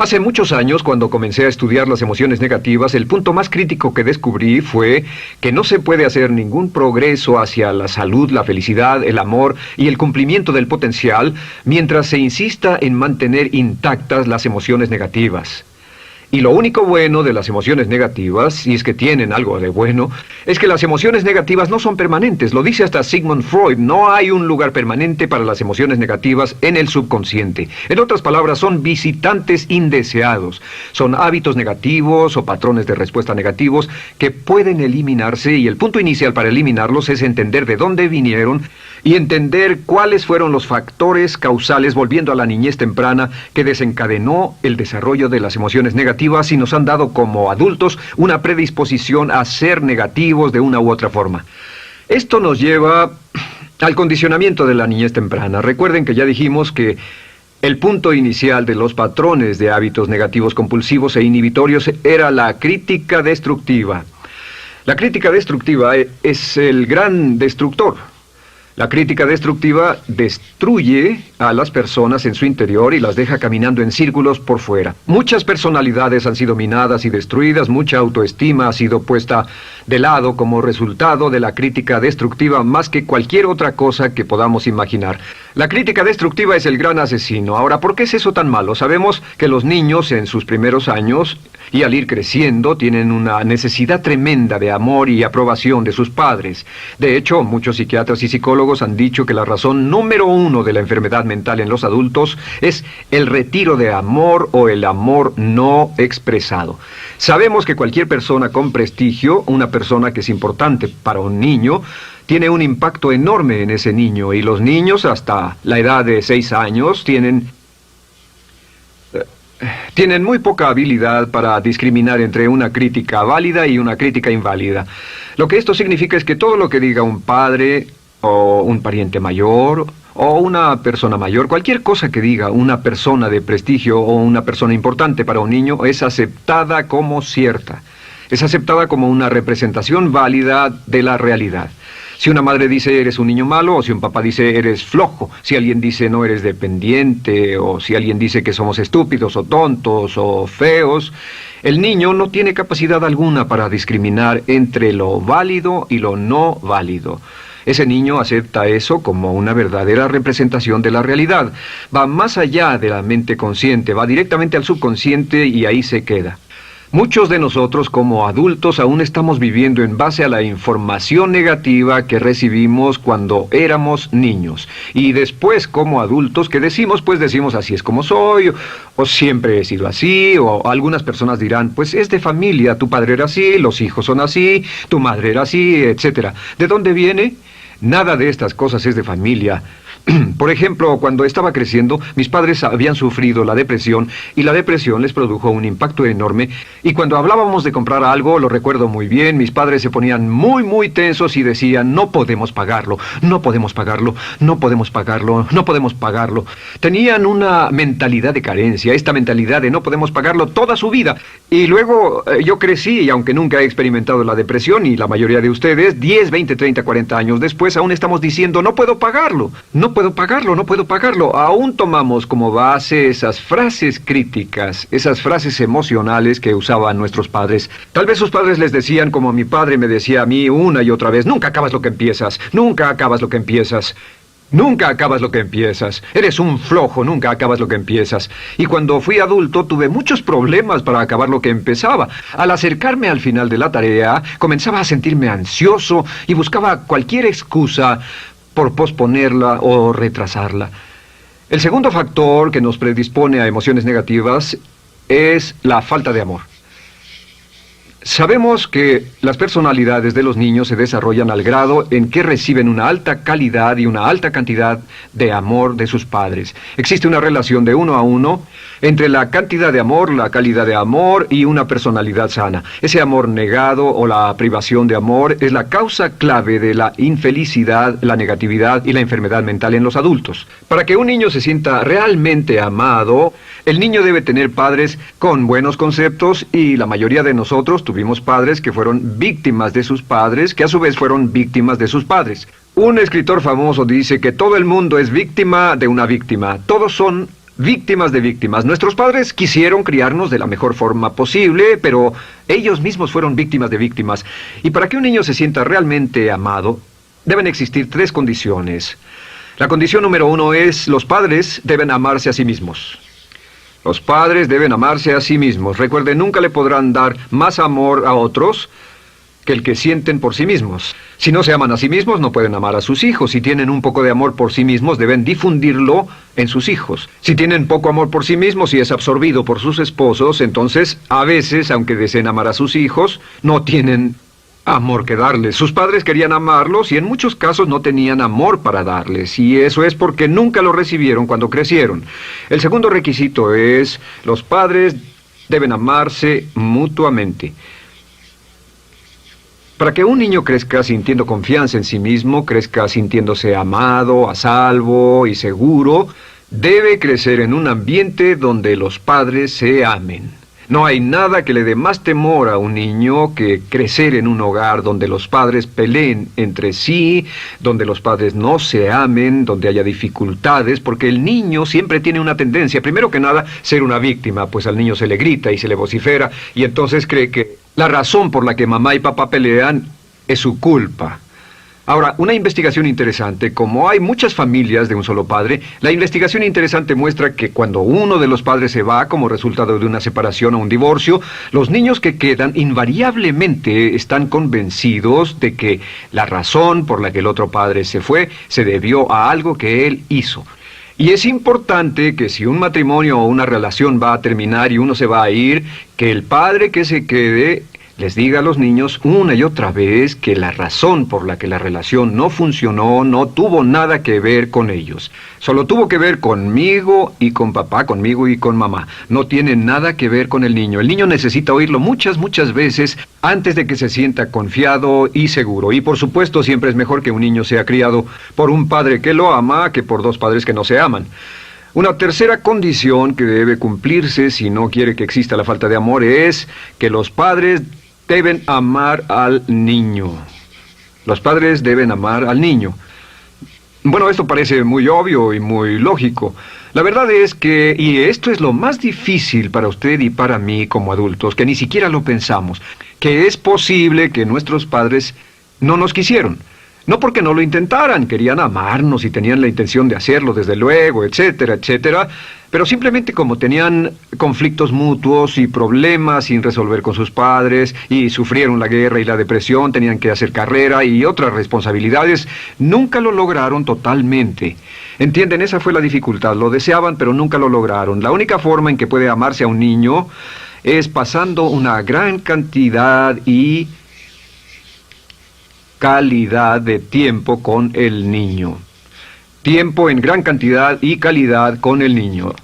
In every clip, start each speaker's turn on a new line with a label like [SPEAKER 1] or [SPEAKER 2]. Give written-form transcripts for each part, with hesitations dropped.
[SPEAKER 1] Hace muchos años, cuando comencé a estudiar las emociones negativas, el punto más crítico que descubrí fue que no se puede hacer ningún progreso hacia la salud, la felicidad, el amor y el cumplimiento del potencial mientras se insista en mantener intactas las emociones negativas. Y lo único bueno de las emociones negativas, si es que tienen algo de bueno, es que las emociones negativas no son permanentes. Lo dice hasta Sigmund Freud, no hay un lugar permanente para las emociones negativas en el subconsciente. En otras palabras, son visitantes indeseados. Son hábitos negativos o patrones de respuesta negativos que pueden eliminarse, y el punto inicial para eliminarlos es entender de dónde vinieron y entender cuáles fueron los factores causales, volviendo a la niñez temprana, que desencadenó el desarrollo de las emociones negativas y nos han dado como adultos una predisposición a ser negativos de una u otra forma. Esto nos lleva al condicionamiento de la niñez temprana. Recuerden que ya dijimos que el punto inicial de los patrones de hábitos negativos compulsivos e inhibitorios era la crítica destructiva. La crítica destructiva es el gran destructor. La crítica destructiva destruye a las personas en su interior y las deja caminando en círculos por fuera. Muchas personalidades han sido minadas y destruidas, mucha autoestima ha sido puesta de lado como resultado de la crítica destructiva más que cualquier otra cosa que podamos imaginar. La crítica destructiva es el gran asesino. Ahora, ¿por qué es eso tan malo? Sabemos que los niños en sus primeros años y al ir creciendo tienen una necesidad tremenda de amor y aprobación de sus padres. De hecho, muchos psiquiatras y psicólogos han dicho que la razón número uno de la enfermedad mental en los adultos es el retiro de amor o el amor no expresado. Sabemos que cualquier persona con prestigio, una persona que es importante para un niño, tiene un impacto enorme en ese niño, y los niños hasta la edad de 6 años tienen muy poca habilidad para discriminar entre una crítica válida y una crítica inválida. Lo que esto significa es que todo lo que diga un padre o un pariente mayor o una persona mayor, cualquier cosa que diga una persona de prestigio o una persona importante para un niño es aceptada como cierta. Es aceptada como una representación válida de la realidad. Si una madre dice eres un niño malo, o si un papá dice eres flojo, si alguien dice no eres dependiente, o si alguien dice que somos estúpidos o tontos o feos, el niño no tiene capacidad alguna para discriminar entre lo válido y lo no válido. Ese niño acepta eso como una verdadera representación de la realidad. Va más allá de la mente consciente, va directamente al subconsciente y ahí se queda. Muchos de nosotros como adultos aún estamos viviendo en base a la información negativa que recibimos cuando éramos niños. Y después como adultos, ¿qué decimos? Pues decimos así es como soy, o siempre he sido así, o algunas personas dirán, pues es de familia, tu padre era así, los hijos son así, tu madre era así, etc. ¿De dónde viene? Nada de estas cosas es de familia. Por ejemplo, cuando estaba creciendo, mis padres habían sufrido la depresión y la depresión les produjo un impacto enorme. Y cuando hablábamos de comprar algo, lo recuerdo muy bien, mis padres se ponían muy tensos y decían, no podemos pagarlo, no podemos pagarlo, no podemos pagarlo, no podemos pagarlo. Tenían una mentalidad de carencia, esta mentalidad de no podemos pagarlo toda su vida. Y luego yo crecí y aunque nunca he experimentado la depresión, y la mayoría de ustedes, 10, 20, 30, 40 años después, aún estamos diciendo, no puedo pagarlo, no puedo pagarlo, no puedo pagarlo. Aún tomamos como base esas frases críticas, esas frases emocionales que usaban nuestros padres. Tal vez sus padres les decían, como mi padre me decía a mí una y otra vez, nunca acabas lo que empiezas, nunca acabas lo que empiezas. Nunca acabas lo que empiezas. Eres un flojo, nunca acabas lo que empiezas. Y cuando fui adulto tuve muchos problemas para acabar lo que empezaba. Al acercarme al final de la tarea, comenzaba a sentirme ansioso y buscaba cualquier excusa por posponerla o retrasarla. El segundo factor que nos predispone a emociones negativas es la falta de amor. Sabemos que las personalidades de los niños se desarrollan al grado en que reciben una alta calidad y una alta cantidad de amor de sus padres. Existe una relación de 1 a 1 entre la cantidad de amor, la calidad de amor y una personalidad sana. Ese amor negado o la privación de amor es la causa clave de la infelicidad, la negatividad y la enfermedad mental en los adultos. Para que un niño se sienta realmente amado, el niño debe tener padres con buenos conceptos, y la mayoría de nosotros tuvimos padres que fueron víctimas de sus padres, que a su vez fueron víctimas de sus padres. Un escritor famoso dice que todo el mundo es víctima de una víctima. Todos son víctimas de víctimas. Nuestros padres quisieron criarnos de la mejor forma posible, pero ellos mismos fueron víctimas de víctimas. Y para que un niño se sienta realmente amado, deben existir 3 condiciones. La condición número 1 es: los padres deben amarse a sí mismos. Los padres deben amarse a sí mismos. Recuerden, nunca le podrán dar más amor a otros que el que sienten por sí mismos. Si no se aman a sí mismos, no pueden amar a sus hijos. Si tienen un poco de amor por sí mismos, deben difundirlo en sus hijos. Si tienen poco amor por sí mismos y es absorbido por sus esposos, entonces, a veces, aunque deseen amar a sus hijos, no tienen amor que darles. Sus padres querían amarlos y en muchos casos no tenían amor para darles. Y eso es porque nunca lo recibieron cuando crecieron. El segundo requisito es: los padres deben amarse mutuamente. Para que un niño crezca sintiendo confianza en sí mismo, crezca sintiéndose amado, a salvo y seguro, debe crecer en un ambiente donde los padres se amen. No hay nada que le dé más temor a un niño que crecer en un hogar donde los padres peleen entre sí, donde los padres no se amen, donde haya dificultades, porque el niño siempre tiene una tendencia, primero que nada, ser una víctima, pues al niño se le grita y se le vocifera, y entonces cree que la razón por la que mamá y papá pelean es su culpa. Ahora, una investigación interesante: como hay muchas familias de un solo padre, la investigación interesante muestra que cuando uno de los padres se va como resultado de una separación o un divorcio, los niños que quedan invariablemente están convencidos de que la razón por la que el otro padre se fue se debió a algo que él hizo. Y es importante que si un matrimonio o una relación va a terminar y uno se va a ir, que el padre que se quede les diga a los niños una y otra vez que la razón por la que la relación no funcionó no tuvo nada que ver con ellos. Solo tuvo que ver conmigo y con papá, conmigo y con mamá. No tiene nada que ver con el niño. El niño necesita oírlo muchas veces antes de que se sienta confiado y seguro. Y por supuesto, siempre es mejor que un niño sea criado por un padre que lo ama que por 2 padres que no se aman. Una tercera condición que debe cumplirse si no quiere que exista la falta de amor es que los padres deben amar al niño. Los padres deben amar al niño. Bueno, esto parece muy obvio y muy lógico. La verdad es que, y esto es lo más difícil para usted y para mí como adultos, que ni siquiera lo pensamos, que es posible que nuestros padres no nos quisieron. No porque no lo intentaran, querían amarnos y tenían la intención de hacerlo, desde luego, etcétera, etcétera, pero simplemente como tenían conflictos mutuos y problemas sin resolver con sus padres, y sufrieron la guerra y la depresión, tenían que hacer carrera y otras responsabilidades, nunca lo lograron totalmente. ¿Entienden? Esa fue la dificultad. Lo deseaban, pero nunca lo lograron. La única forma en que puede amarse a un niño es pasando una gran cantidad y calidad de tiempo con el niño. Tiempo en gran cantidad y calidad con el niño.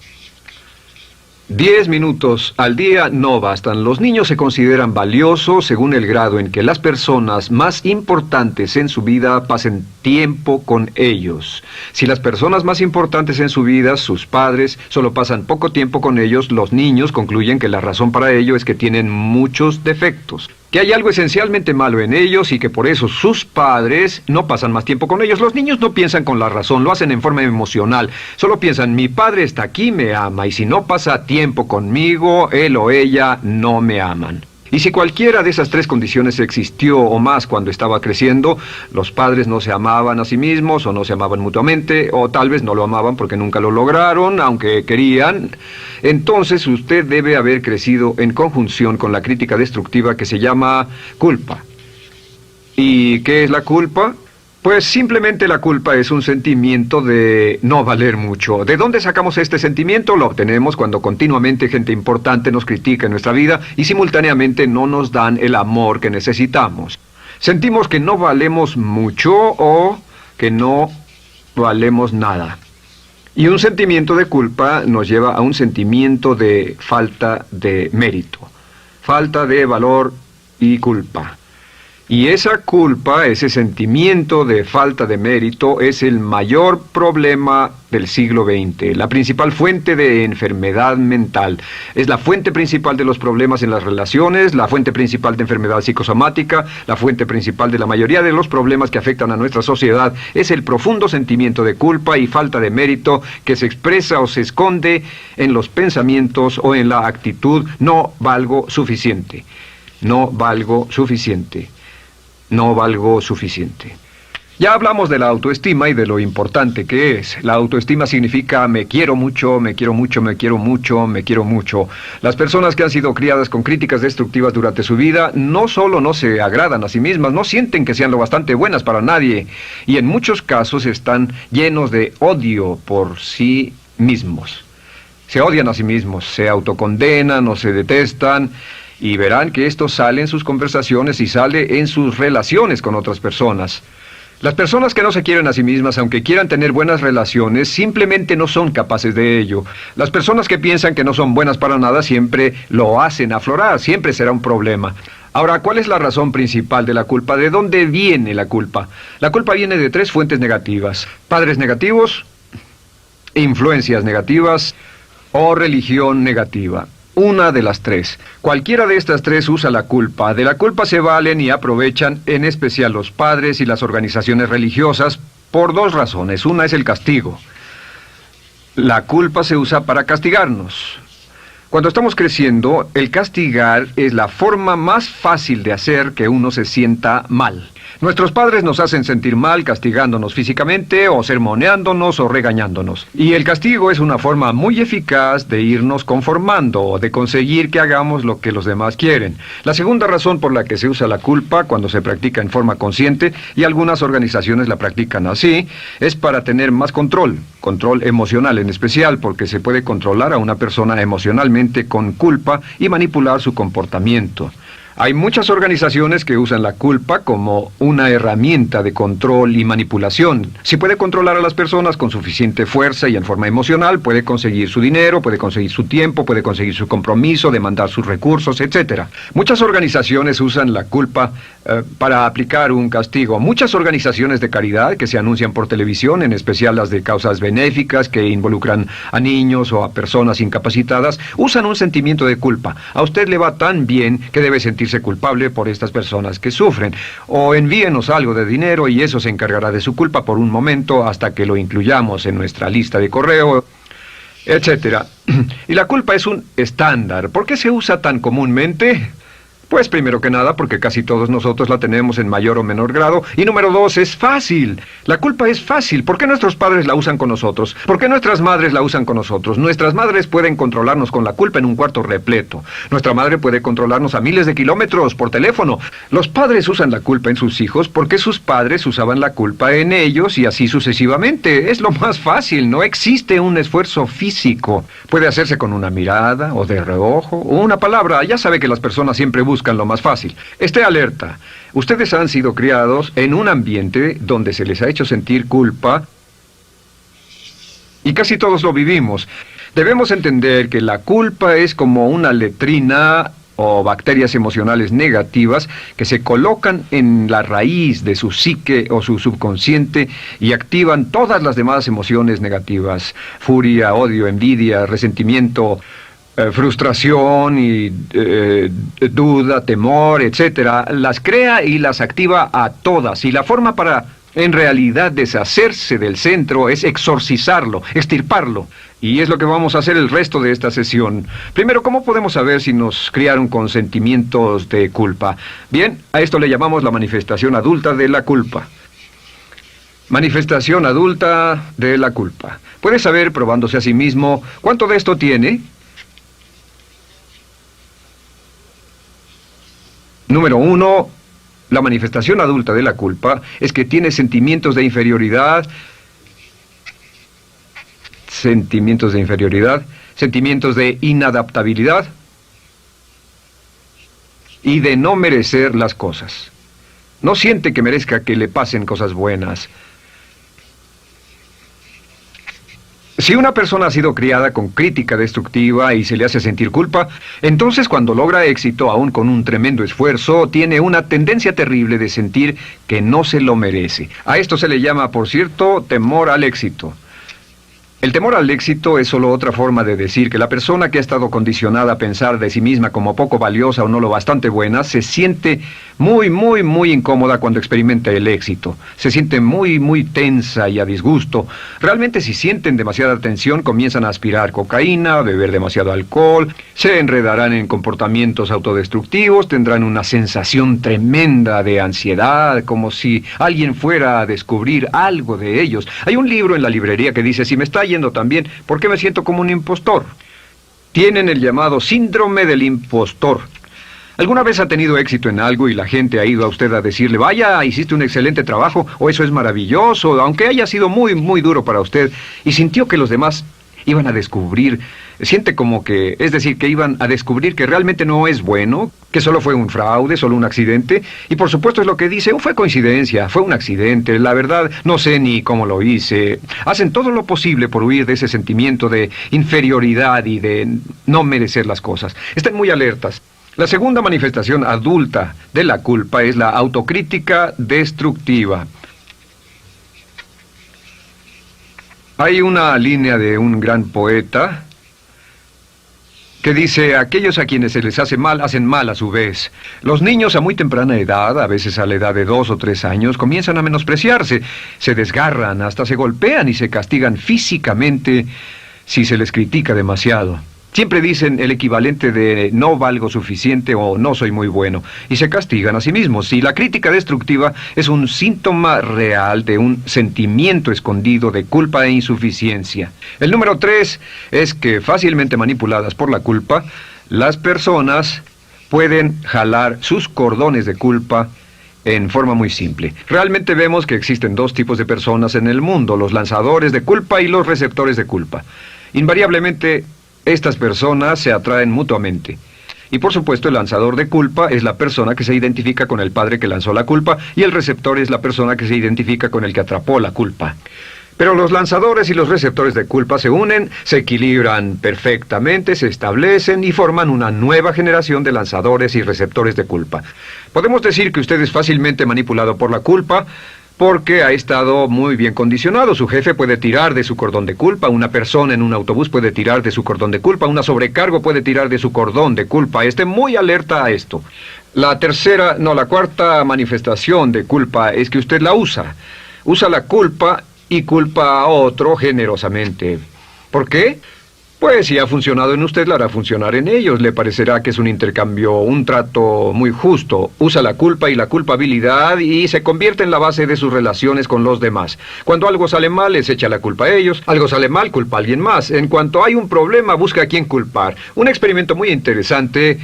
[SPEAKER 1] 10 minutos al día no bastan. Los niños se consideran valiosos según el grado en que las personas más importantes en su vida pasen tiempo con ellos. Si las personas más importantes en su vida, sus padres, solo pasan poco tiempo con ellos, los niños concluyen que la razón para ello es que tienen muchos defectos, que hay algo esencialmente malo en ellos y que por eso sus padres no pasan más tiempo con ellos. Los niños no piensan con la razón, lo hacen en forma emocional. Solo piensan: mi padre está aquí, me ama, y si no pasa tiempo conmigo, él o ella no me aman. Y si cualquiera de esas 3 condiciones existió o más cuando estaba creciendo, los padres no se amaban a sí mismos, o no se amaban mutuamente, o tal vez no lo amaban porque nunca lo lograron, aunque querían, entonces usted debe haber crecido en conjunción con la crítica destructiva que se llama culpa. ¿Y qué es la culpa? Pues simplemente la culpa es un sentimiento de no valer mucho. ¿De dónde sacamos este sentimiento? Lo obtenemos cuando continuamente gente importante nos critica en nuestra vida y simultáneamente no nos dan el amor que necesitamos. Sentimos que no valemos mucho o que no valemos nada. Y un sentimiento de culpa nos lleva a un sentimiento de falta de mérito, falta de valor y culpa. Y esa culpa, ese sentimiento de falta de mérito, es el mayor problema del siglo XX, la principal fuente de enfermedad mental. Es la fuente principal de los problemas en las relaciones, la fuente principal de enfermedad psicosomática, la fuente principal de la mayoría de los problemas que afectan a nuestra sociedad. Es el profundo sentimiento de culpa y falta de mérito que se expresa o se esconde en los pensamientos o en la actitud: no valgo suficiente, no valgo suficiente. No valgo suficiente. Ya hablamos de la autoestima y de lo importante que es. La autoestima significa me quiero mucho, me quiero mucho, me quiero mucho, me quiero mucho. Las personas que han sido criadas con críticas destructivas durante su vida no solo no se agradan a sí mismas, no sienten que sean lo bastante buenas para nadie, y en muchos casos están llenos de odio por sí mismos. Se odian a sí mismos, se autocondenan o se detestan. Y verán que esto sale en sus conversaciones y sale en sus relaciones con otras personas. Las personas que no se quieren a sí mismas, aunque quieran tener buenas relaciones, simplemente no son capaces de ello. Las personas que piensan que no son buenas para nada siempre lo hacen aflorar, siempre será un problema. Ahora, ¿cuál es la razón principal de la culpa? ¿De dónde viene la culpa? La culpa viene de 3 fuentes negativas: padres negativos, influencias negativas o religión negativa. Una de las 3. Cualquiera de estas 3 usa la culpa. De la culpa se valen y aprovechan, en especial los padres y las organizaciones religiosas, por 2 razones. Una es el castigo. La culpa se usa para castigarnos. Cuando estamos creciendo, el castigar es la forma más fácil de hacer que uno se sienta mal. Nuestros padres nos hacen sentir mal castigándonos físicamente o sermoneándonos o regañándonos. Y el castigo es una forma muy eficaz de irnos conformando o de conseguir que hagamos lo que los demás quieren. La segunda razón por la que se usa la culpa cuando se practica en forma consciente, y algunas organizaciones la practican así, es para tener más control emocional en especial, porque se puede controlar a una persona emocionalmente con culpa y manipular su comportamiento. Hay muchas organizaciones que usan la culpa como una herramienta de control y manipulación. Si puede controlar a las personas con suficiente fuerza y en forma emocional, puede conseguir su dinero, puede conseguir su tiempo, puede conseguir su compromiso, demandar sus recursos, etc. Muchas organizaciones usan la culpa para aplicar un castigo. Muchas organizaciones de caridad que se anuncian por televisión, en especial las de causas benéficas que involucran a niños o a personas incapacitadas, usan un sentimiento de culpa. A usted le va tan bien que debe sentirse culpable por estas personas que sufren. O envíenos algo de dinero y eso se encargará de su culpa por un momento hasta que lo incluyamos en nuestra lista de correo, etcétera. Y la culpa es un estándar. ¿Por qué se usa tan comúnmente? Pues primero que nada porque casi todos nosotros la tenemos en mayor o menor grado. Y número 2, es fácil. La culpa es fácil. ¿Por qué nuestros padres la usan con nosotros? ¿Por qué nuestras madres la usan con nosotros? Nuestras madres pueden controlarnos con la culpa en un cuarto repleto. Nuestra madre puede controlarnos a miles de kilómetros por teléfono. Los padres usan la culpa en sus hijos porque sus padres usaban la culpa en ellos y así sucesivamente. Es lo más fácil. No existe un esfuerzo físico. Puede hacerse con una mirada o de reojo o una palabra. Ya sabe que las personas siempre buscan lo más fácil. Esté alerta. Ustedes han sido criados en un ambiente donde se les ha hecho sentir culpa y casi todos lo vivimos. Debemos entender que la culpa es como una letrina o bacterias emocionales negativas que se colocan en la raíz de su psique o su subconsciente y activan todas las demás emociones negativas: furia, odio, envidia, resentimiento, frustración y duda, temor, etcétera. Las crea y las activa a todas. Y la forma para, en realidad, deshacerse del centro es exorcizarlo, extirparlo. Y es lo que vamos a hacer el resto de esta sesión. Primero, ¿cómo podemos saber si nos criaron con sentimientos de culpa? Bien, a esto le llamamos la manifestación adulta de la culpa. Manifestación adulta de la culpa. Puede saber, probándose a sí mismo, ¿cuánto de esto tiene? Número 1, la manifestación adulta de la culpa es que tiene sentimientos de inferioridad, sentimientos de inadaptabilidad y de no merecer las cosas. No siente que merezca que le pasen cosas buenas. Si una persona ha sido criada con crítica destructiva y se le hace sentir culpa, entonces cuando logra éxito, aún con un tremendo esfuerzo, tiene una tendencia terrible de sentir que no se lo merece. A esto se le llama, por cierto, temor al éxito. El temor al éxito es solo otra forma de decir que la persona que ha estado condicionada a pensar de sí misma como poco valiosa o no lo bastante buena, se siente muy incómoda cuando experimenta el éxito. Se siente muy tensa y a disgusto. Realmente si sienten demasiada tensión, comienzan a aspirar cocaína, a beber demasiado alcohol, se enredarán en comportamientos autodestructivos, tendrán una sensación tremenda de ansiedad, como si alguien fuera a descubrir algo de ellos. Hay un libro en la librería que dice, si me está yendo tan bien, ¿por qué me siento como un impostor? Tienen el llamado síndrome del impostor. ¿Alguna vez ha tenido éxito en algo y la gente ha ido a usted a decirle, vaya, hiciste un excelente trabajo, o eso es maravilloso, aunque haya sido muy duro para usted, y sintió que los demás iban a descubrir, siente como que, es decir, que iban a descubrir que realmente no es bueno, que solo fue un fraude, solo un accidente, y por supuesto es lo que dice, fue coincidencia, fue un accidente, la verdad, no sé ni cómo lo hice. Hacen todo lo posible por huir de ese sentimiento de inferioridad y de no merecer las cosas. Estén muy alertas. La segunda manifestación adulta de la culpa es la autocrítica destructiva. Hay una línea de un gran poeta que dice, aquellos a quienes se les hace mal, hacen mal a su vez. Los niños a muy temprana edad, a veces a la edad de 2 o 3 años, comienzan a menospreciarse, se desgarran, hasta se golpean y se castigan físicamente si se les critica demasiado. Siempre dicen el equivalente de no valgo suficiente o no soy muy bueno, y se castigan a sí mismos. Y la crítica destructiva es un síntoma real de un sentimiento escondido de culpa e insuficiencia. El número 3 es que fácilmente manipuladas por la culpa, las personas pueden jalar sus cordones de culpa en forma muy simple. Realmente vemos que existen 2 tipos de personas en el mundo, los lanzadores de culpa y los receptores de culpa. Invariablemente, estas personas se atraen mutuamente. Y por supuesto el lanzador de culpa es la persona que se identifica con el padre que lanzó la culpa y el receptor es la persona que se identifica con el que atrapó la culpa. Pero los lanzadores y los receptores de culpa se unen, se equilibran perfectamente, se establecen y forman una nueva generación de lanzadores y receptores de culpa. Podemos decir que usted es fácilmente manipulado por la culpa, porque ha estado muy bien condicionado. Su jefe puede tirar de su cordón de culpa, una persona en un autobús puede tirar de su cordón de culpa, una sobrecargo puede tirar de su cordón de culpa. Esté muy alerta a esto. La cuarta manifestación de culpa es que usted la usa. Usa la culpa y culpa a otro generosamente. ¿Por qué? Pues si ha funcionado en usted, la hará funcionar en ellos. Le parecerá que es un intercambio, un trato muy justo. Usa la culpa y la culpabilidad y se convierte en la base de sus relaciones con los demás. Cuando algo sale mal, les echa la culpa a ellos. Algo sale mal, culpa a alguien más. En cuanto hay un problema, busca a quién culpar. Un experimento muy interesante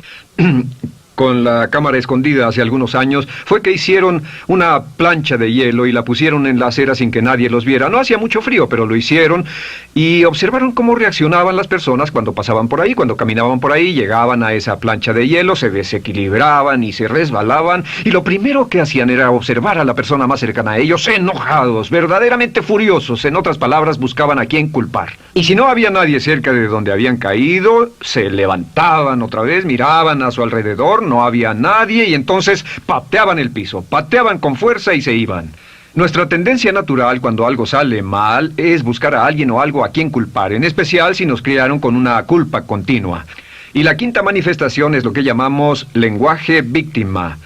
[SPEAKER 1] con la cámara escondida hace algunos años, fue que hicieron una plancha de hielo y la pusieron en la acera sin que nadie los viera. No hacía mucho frío, pero lo hicieron y observaron cómo reaccionaban las personas cuando pasaban por ahí, cuando caminaban por ahí, llegaban a esa plancha de hielo, se desequilibraban y se resbalaban, y lo primero que hacían era observar a la persona más cercana a ellos, enojados, verdaderamente furiosos. En otras palabras, buscaban a quién culpar. Y si no había nadie cerca de donde habían caído, se levantaban otra vez, miraban a su alrededor, no había nadie y entonces pateaban el piso, pateaban con fuerza y se iban. Nuestra tendencia natural cuando algo sale mal es buscar a alguien o algo a quien culpar, en especial si nos criaron con una culpa continua. Y la quinta manifestación es lo que llamamos lenguaje víctima.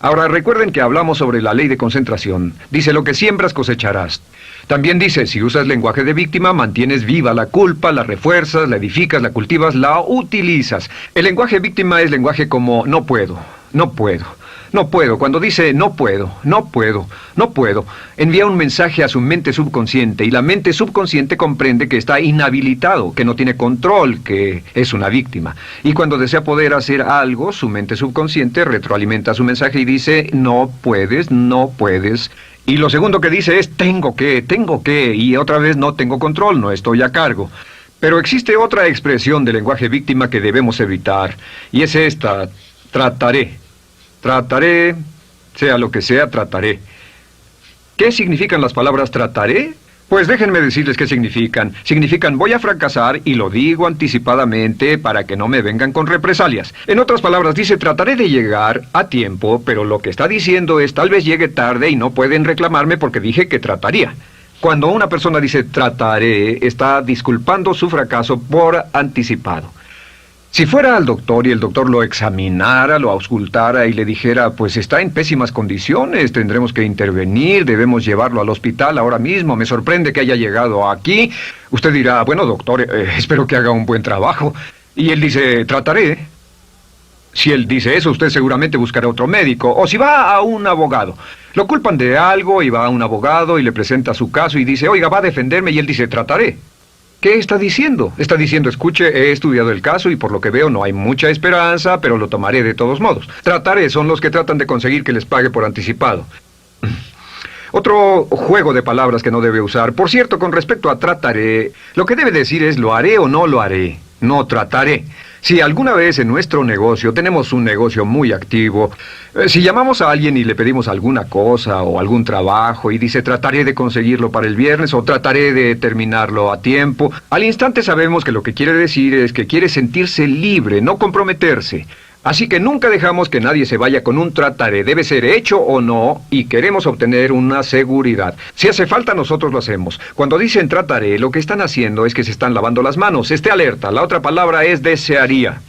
[SPEAKER 1] Ahora recuerden que hablamos sobre la ley de concentración. Dice, lo que siembras cosecharás. También dice, si usas lenguaje de víctima, mantienes viva la culpa, la refuerzas, la edificas, la cultivas, la utilizas. El lenguaje víctima es lenguaje como no puedo, no puedo, no puedo. Cuando dice no puedo, no puedo, no puedo, envía un mensaje a su mente subconsciente y la mente subconsciente comprende que está inhabilitado, que no tiene control, que es una víctima. Y cuando desea poder hacer algo, su mente subconsciente retroalimenta su mensaje y dice no puedes, no puedes. Y lo segundo que dice es tengo que, y otra vez no tengo control, no estoy a cargo. Pero existe otra expresión del lenguaje víctima que debemos evitar, y es esta, trataré. Trataré, sea lo que sea, trataré. ¿Qué significan las palabras trataré? Pues déjenme decirles qué significan. Significan voy a fracasar y lo digo anticipadamente para que no me vengan con represalias. En otras palabras, dice trataré de llegar a tiempo, pero lo que está diciendo es tal vez llegue tarde y no pueden reclamarme porque dije que trataría. Cuando una persona dice trataré, está disculpando su fracaso por anticipado. Si fuera al doctor y el doctor lo examinara, lo auscultara y le dijera, pues está en pésimas condiciones, tendremos que intervenir, debemos llevarlo al hospital ahora mismo, me sorprende que haya llegado aquí. Usted dirá, bueno doctor, espero que haga un buen trabajo. Y él dice, trataré. Si él dice eso, usted seguramente buscará otro médico. O si va a un abogado. Lo culpan de algo y va a un abogado y le presenta su caso y dice, oiga, va a defenderme, y él dice, trataré. ¿Qué está diciendo? Está diciendo, escuche, he estudiado el caso y por lo que veo no hay mucha esperanza, pero lo tomaré de todos modos. Trataré son los que tratan de conseguir que les pague por anticipado. Otro juego de palabras que no debe usar. Por cierto, con respecto a trataré, lo que debe decir es lo haré o no lo haré. No trataré. Si alguna vez en nuestro negocio, tenemos un negocio muy activo, si llamamos a alguien y le pedimos alguna cosa o algún trabajo y dice trataré de conseguirlo para el viernes o trataré de terminarlo a tiempo, al instante sabemos que lo que quiere decir es que quiere sentirse libre, no comprometerse. Así que nunca dejamos que nadie se vaya con un trataré, debe ser hecho o no, y queremos obtener una seguridad. Si hace falta, nosotros lo hacemos. Cuando dicen trataré, lo que están haciendo es que se están lavando las manos. Esté alerta, la otra palabra es desearía.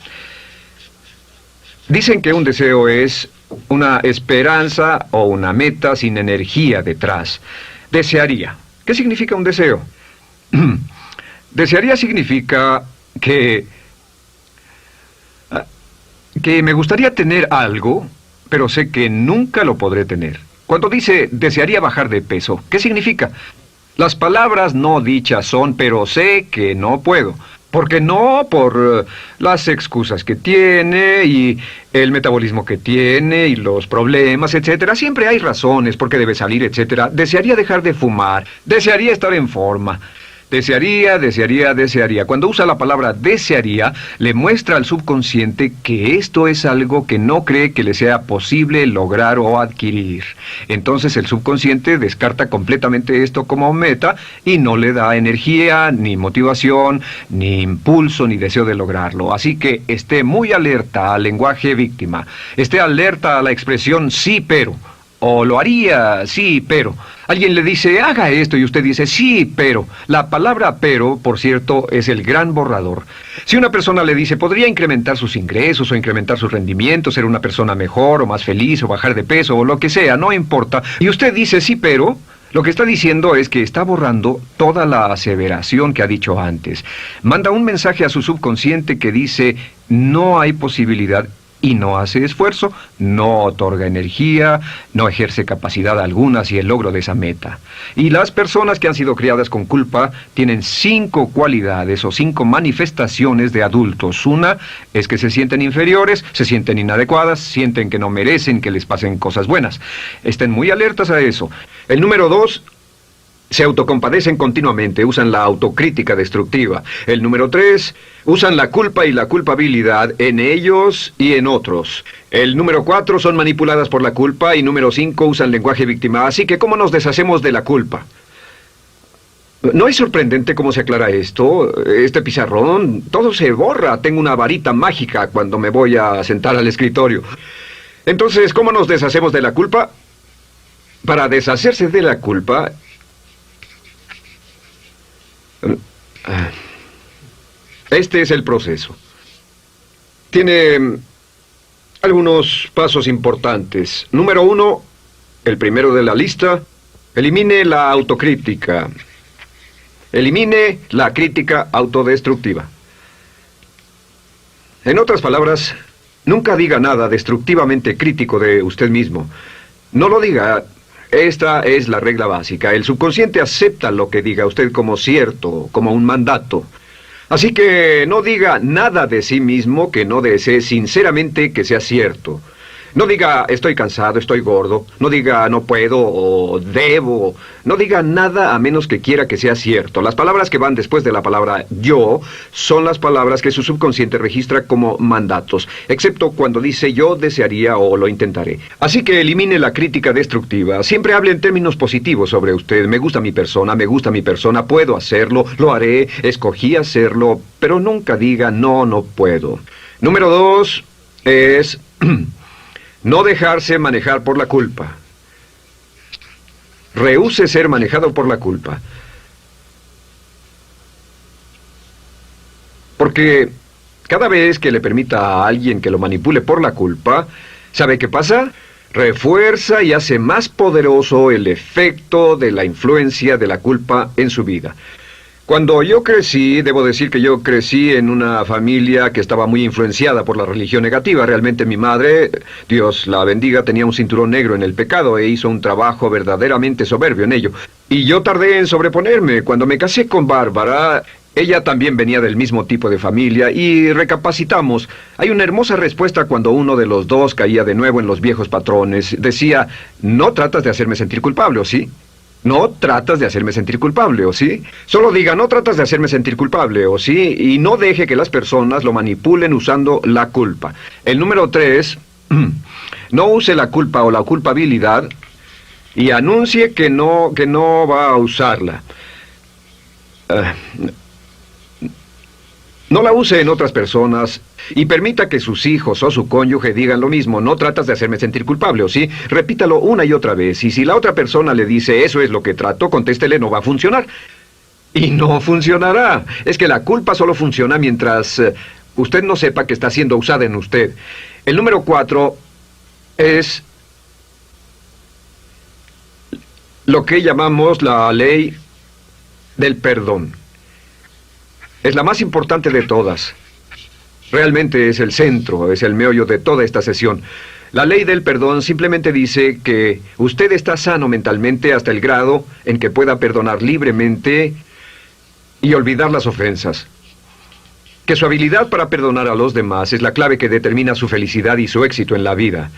[SPEAKER 1] Dicen que un deseo es una esperanza o una meta sin energía detrás. Desearía. ¿Qué significa un deseo? Desearía significa que me gustaría tener algo, pero sé que nunca lo podré tener. Cuando dice desearía bajar de peso, ¿qué significa? Las palabras no dichas son, pero sé que no puedo. Porque no por las excusas que tiene y el metabolismo que tiene y los problemas, etcétera. Siempre hay razones por qué debe salir, etcétera. Desearía dejar de fumar, desearía estar en forma. Desearía, desearía, desearía. Cuando usa la palabra desearía, le muestra al subconsciente que esto es algo que no cree que le sea posible lograr o adquirir. Entonces el subconsciente descarta completamente esto como meta y no le da energía, ni motivación, ni impulso, ni deseo de lograrlo. Así que esté muy alerta al lenguaje víctima. Esté alerta a la expresión sí, pero. O lo haría, sí, pero. Alguien le dice, haga esto, y usted dice, sí, pero. La palabra pero, por cierto, es el gran borrador. Si una persona le dice, podría incrementar sus ingresos o incrementar su rendimiento, ser una persona mejor o más feliz o bajar de peso o lo que sea, no importa. Y usted dice, sí, pero. Lo que está diciendo es que está borrando toda la aseveración que ha dicho antes. Manda un mensaje a su subconsciente que dice, no hay posibilidad. Y no hace esfuerzo, no otorga energía, no ejerce capacidad alguna hacia el logro de esa meta. Y las personas que han sido criadas con culpa tienen 5 cualidades o 5 manifestaciones de adultos. Una es que se sienten inferiores, se sienten inadecuadas, sienten que no merecen que les pasen cosas buenas. Estén muy alertas a eso. El número 2... se autocompadecen continuamente, usan la autocrítica destructiva. El número 3, usan la culpa y la culpabilidad en ellos y en otros. El número 4, son manipuladas por la culpa. Y número 5, usan lenguaje víctima. Así que, ¿cómo nos deshacemos de la culpa? ¿No es sorprendente cómo se aclara esto? Este pizarrón, todo se borra. Tengo una varita mágica cuando me voy a sentar al escritorio. Entonces, ¿cómo nos deshacemos de la culpa? Para deshacerse de la culpa... este es el proceso. Tiene algunos pasos importantes. Número 1, el primero de la lista, elimine la autocrítica. Elimine la crítica autodestructiva. En otras palabras, nunca diga nada destructivamente crítico de usted mismo. No lo diga. Esta es la regla básica. El subconsciente acepta lo que diga usted como cierto, como un mandato. Así que no diga nada de sí mismo que no desee sinceramente que sea cierto. No diga estoy cansado, estoy gordo. No diga no puedo o debo. No diga nada a menos que quiera que sea cierto. Las palabras que van después de la palabra yo son las palabras que su subconsciente registra como mandatos, excepto cuando dice yo desearía o lo intentaré. Así que elimine la crítica destructiva. Siempre hable en términos positivos sobre usted. Me gusta mi persona, puedo hacerlo, lo haré, escogí hacerlo, pero nunca diga no, no puedo. Número 2 es no dejarse manejar por la culpa. Rehúse ser manejado por la culpa. Porque cada vez que le permita a alguien que lo manipule por la culpa, ¿sabe qué pasa? Refuerza y hace más poderoso el efecto de la influencia de la culpa en su vida. Cuando yo crecí, debo decir que yo crecí en una familia que estaba muy influenciada por la religión negativa. Realmente mi madre, Dios la bendiga, tenía un cinturón negro en el pecado e hizo un trabajo verdaderamente soberbio en ello. Y yo tardé en sobreponerme. Cuando me casé con Bárbara, ella también venía del mismo tipo de familia y recapacitamos. Hay una hermosa respuesta cuando uno de los dos caía de nuevo en los viejos patrones. Decía, no tratas de hacerme sentir culpable, ¿o sí? No tratas de hacerme sentir culpable, ¿o sí? Solo diga, no tratas de hacerme sentir culpable, ¿o sí? Y no deje que las personas lo manipulen usando la culpa. El número 3, no use la culpa o la culpabilidad y anuncie que no va a usarla. No la use en otras personas y permita que sus hijos o su cónyuge digan lo mismo. No tratas de hacerme sentir culpable, ¿o sí? Repítalo una y otra vez. Y si la otra persona le dice, eso es lo que trato, contéstele, no va a funcionar. Y no funcionará. Es que la culpa solo funciona mientras usted no sepa que está siendo usada en usted. El número 4 es lo que llamamos la ley del perdón. Es la más importante de todas. Realmente es el centro, es el meollo de toda esta sesión. La ley del perdón simplemente dice que usted está sano mentalmente hasta el grado en que pueda perdonar libremente y olvidar las ofensas. Que su habilidad para perdonar a los demás es la clave que determina su felicidad y su éxito en la vida.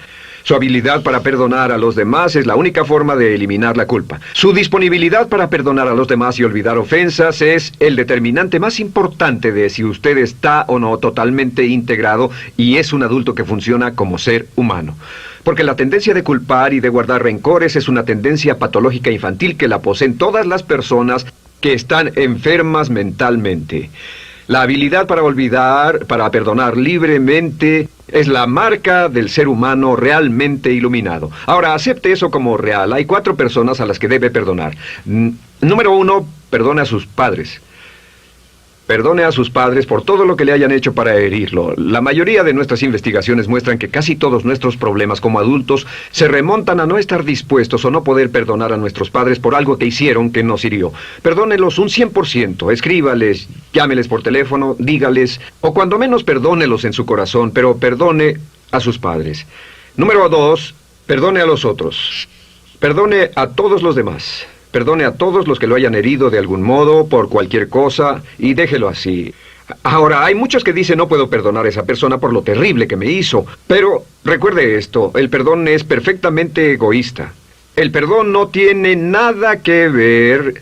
[SPEAKER 1] Su habilidad para perdonar a los demás es la única forma de eliminar la culpa. Su disponibilidad para perdonar a los demás y olvidar ofensas es el determinante más importante de si usted está o no totalmente integrado y es un adulto que funciona como ser humano. Porque la tendencia de culpar y de guardar rencores es una tendencia patológica infantil que la poseen todas las personas que están enfermas mentalmente. La habilidad para olvidar, para perdonar libremente, es la marca del ser humano realmente iluminado. Ahora, acepte eso como real. Hay 4 personas a las que debe perdonar. Número 1, perdone a sus padres. Perdone a sus padres por todo lo que le hayan hecho para herirlo. La mayoría de nuestras investigaciones muestran que casi todos nuestros problemas como adultos se remontan a no estar dispuestos o no poder perdonar a nuestros padres por algo que hicieron que nos hirió. Perdónelos un 100%, escríbales, llámeles por teléfono, dígales, o cuando menos perdónelos en su corazón, pero perdone a sus padres. Número 2, perdone a los otros. Perdone a todos los demás. Perdone a todos los que lo hayan herido de algún modo, por cualquier cosa, y déjelo así. Ahora, hay muchos que dicen no puedo perdonar a esa persona por lo terrible que me hizo. Pero recuerde esto, el perdón es perfectamente egoísta. El perdón no tiene nada que ver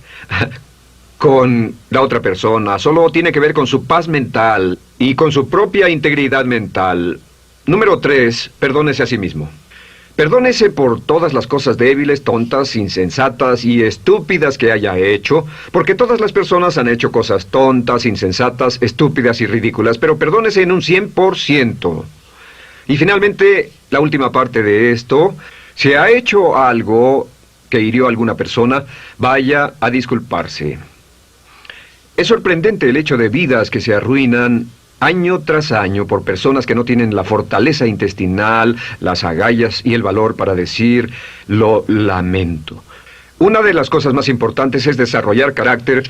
[SPEAKER 1] con la otra persona, solo tiene que ver con su paz mental y con su propia integridad mental. Número 3, perdónese a sí mismo. Perdónese por todas las cosas débiles, tontas, insensatas y estúpidas que haya hecho, porque todas las personas han hecho cosas tontas, insensatas, estúpidas y ridículas, pero perdónese en un 100%. Y finalmente, la última parte de esto, si ha hecho algo que hirió a alguna persona, vaya a disculparse. Es sorprendente el hecho de vidas que se arruinan año tras año por personas que no tienen la fortaleza intestinal, las agallas y el valor para decir lo lamento. Una de las cosas más importantes es desarrollar carácter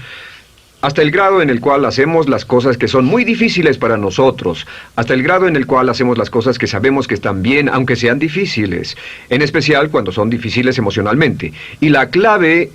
[SPEAKER 1] hasta el grado en el cual hacemos las cosas que son muy difíciles para nosotros, hasta el grado en el cual hacemos las cosas que sabemos que están bien, aunque sean difíciles, en especial cuando son difíciles emocionalmente. Y la clave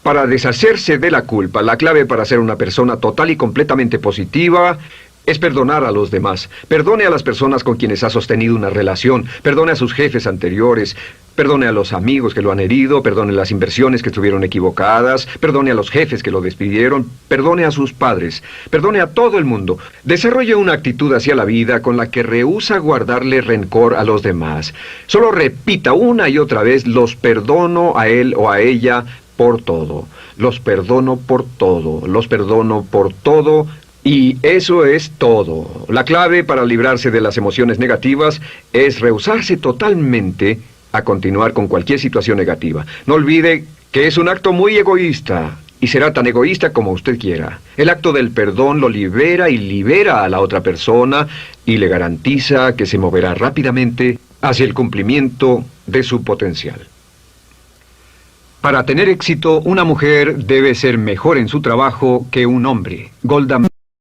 [SPEAKER 1] para deshacerse de la culpa, la clave para ser una persona total y completamente positiva, es perdonar a los demás. Perdone a las personas con quienes ha sostenido una relación. Perdone a sus jefes anteriores. Perdone a los amigos que lo han herido. Perdone las inversiones que estuvieron equivocadas. Perdone a los jefes que lo despidieron. Perdone a sus padres. Perdone a todo el mundo. Desarrolle una actitud hacia la vida con la que rehúsa guardarle rencor a los demás. Solo repita una y otra vez: los perdono a él o a ella por todo. Los perdono por todo. Los perdono por todo. Y eso es todo. La clave para librarse de las emociones negativas es rehusarse totalmente a continuar con cualquier situación negativa. No olvide que es un acto muy egoísta, y será tan egoísta como usted quiera. El acto del perdón lo libera y libera a la otra persona y le garantiza que se moverá rápidamente hacia el cumplimiento de su potencial. Para tener éxito, una mujer debe ser mejor en su trabajo que un hombre. Golda